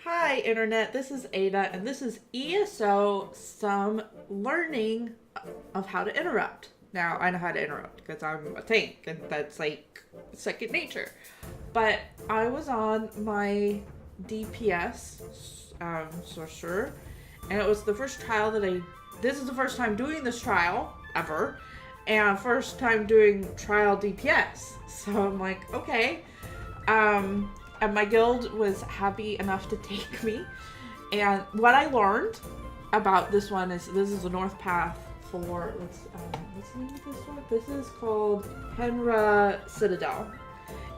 Hi Internet, this is Aidda and this is ESO some learning of how to interrupt. Now I know how to interrupt because I'm a tank and that's like second nature. But I was on my DPS sorcerer and it was the first trial this is the first time doing this trial ever and first time doing trial DPS. So I'm like, okay. And my guild was happy enough to take me. And what I learned about this one is this is the North Path for, what's the name of this one? This is called Henra Citadel.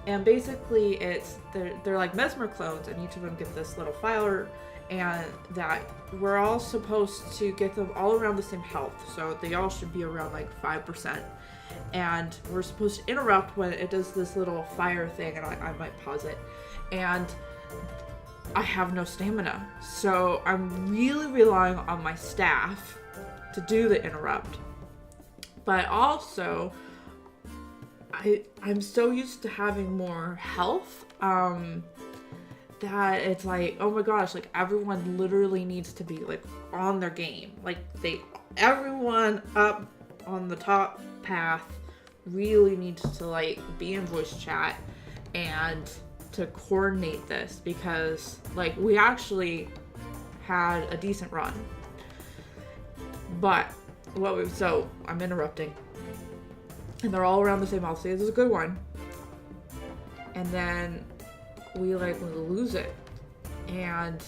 And basically they're like Mesmer clones and each of them get this little fire and that we're all supposed to get them all around the same health. So they all should be around like 5%. And we're supposed to interrupt when it does this little fire thing, and I might pause it. And I have no stamina, so I'm really relying on my staff to do the interrupt. But also, I'm so used to having more health that it's like, oh my gosh, like everyone literally needs to be like on their game. Like everyone up on the top path really needs to like be in voice chat and to coordinate this because like we actually had a decent run, but so I'm interrupting and they're all around the same health. This is a good one, and then we lose it, and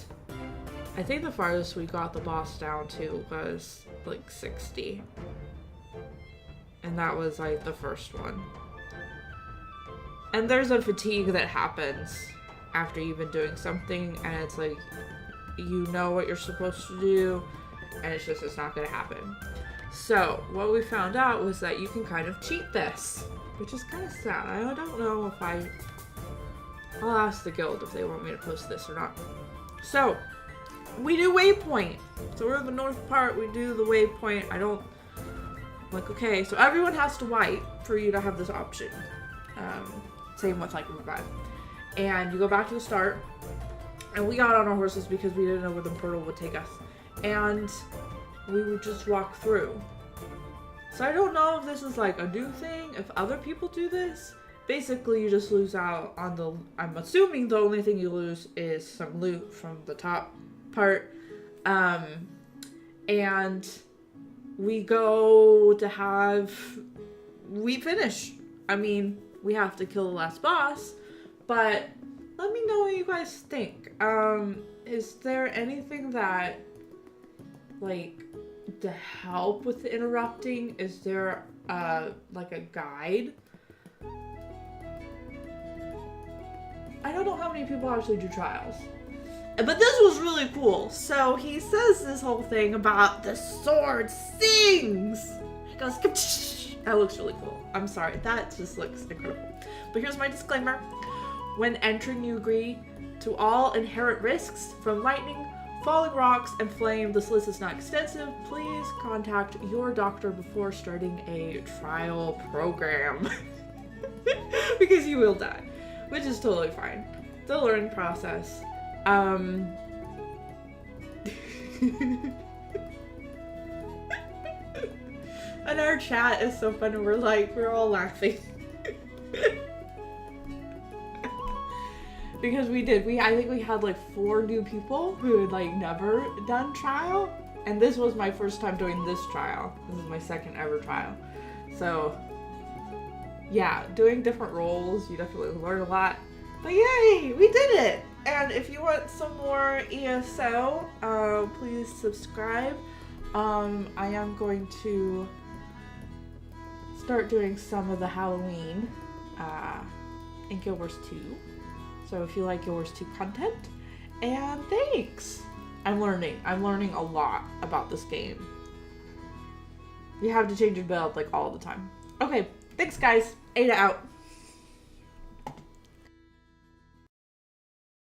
I think the farthest we got the boss down to was like 60. And that was like the first one. And there's a fatigue that happens after you've been doing something and it's like, you know what you're supposed to do and it's not gonna happen. So what we found out was that you can kind of cheat this, which is kind of sad. I don't know if I'll ask the guild if they want me to post this or not. So we do waypoint. So we're in the north part, we do the waypoint. Like, okay, so everyone has to wipe for you to have this option. Same with like revive. And you go back to the start. And we got on our horses because we didn't know where the portal would take us. And we would just walk through. So I don't know if this is like a new thing, if other people do this. Basically, you just lose out on I'm assuming the only thing you lose is some loot from the top part. And we finish. I mean, we have to kill the last boss, but let me know what you guys think. Is there anything that, like, to help with the interrupting? Is there, like a guide? I don't know how many people actually do trials. But this was really cool. So he says this whole thing about the sword sings. It goes, that looks really cool. I'm sorry, that just looks incredible. But here's my disclaimer. When entering, you agree to all inherent risks from lightning, falling rocks, and flame. This list is not extensive. Please contact your doctor before starting a trial program. Because you will die, which is totally fine. The learning process. And our chat is so fun and we're all laughing. Because I think we had like 4 new people who had like never done trial. And this was my first time doing this trial. This is my second ever trial. So yeah, doing different roles, you definitely learn a lot. But yay, we did it! And if you want some more ESO, please subscribe. I am going to start doing some of the Halloween in Guild Wars 2. So if you like Guild Wars 2 content, and thanks! I'm learning a lot about this game. You have to change your build like all the time. Okay, thanks guys. Aidda out.